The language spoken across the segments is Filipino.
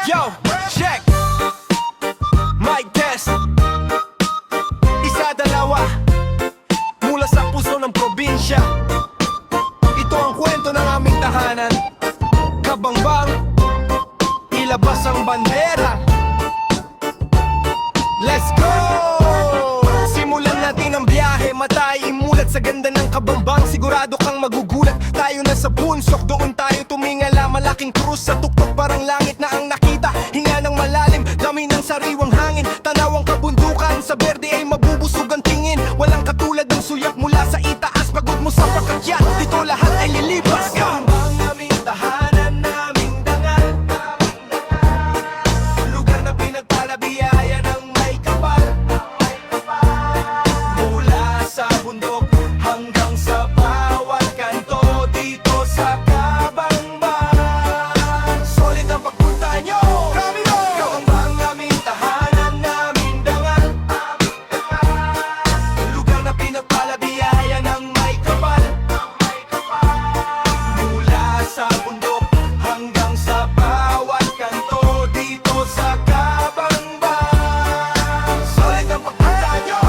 Yo, check. Mic test. Isa, dalawa. Mula sa puso ng probinsya. Ito ang kwento ng aming tahanan. Kabangbang, ilabas ang bandera. Let's go! Simulan natin ang biyahe. Matay imulat sa ganda ng Kabangbang. Sigurado kang magugulat. Tayo na sa bunsok, doon tayo tumingala. Malaking krus sa tuktok, parang langit na ang nakita. Hinga ng malalim, dami ng sariwang hangin. Tanaw ang kabundukan, sa berde ay mabubusog ang tingin. Walang katulad ng suyak mula sa itaas. Pagod mo sa pakakyat, dito lahat ay lilipas. Kabangbang, aming tahanan, naming dangal. Lugar na pinagpala, biyaya ng may kapal. Mula sa bundok hanggang sa bawat kanto, dito sa Kabangbang. Solid ang pagpunta nyo. Kabangbang, aming tahanan, naming dangal. Lugar na pinagpala, biyaya ng may kapal. Mula sa bundok hanggang sa bawat kanto, dito sa Kabangbang. Solid ang pagpunta nyo.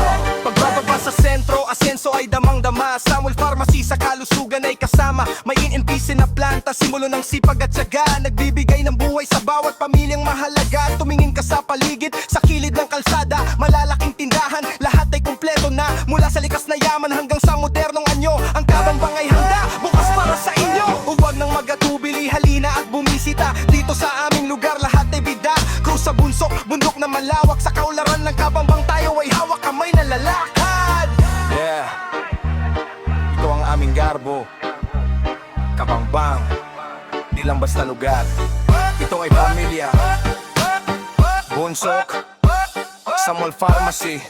Pagbababa sa sentro, asenso ay damang-dama. Samuel Pharmacy sa kalusugan ay kasama. May NNPC na planta, simulo ng sipag at tiyaga. Nagbibigay ng buhay sa bawat pamilyang mahalaga. Tumingin ka sa paligid, sa kilid ng kalsada. Malalaking tindahan, lahat ay kumpleto na. Mula sa likas na yaman hanggang sa modernong anyo. Ang Kabangbang ay handa, bukas para sa inyo. Huwag nang magatubili, halina at bumisita. Dito sa aming lugar, lahat ay bida. Krus sa bunsok, bundok na malawak. Sa kaularan ng Kabangbang, tayo ay hawak kamay na lalakad. Yeah, ito ang aming garbo. Kabangbang, di lang basta lugar. Ito ay pamilya. Bunsok, Samuel Pharmacy.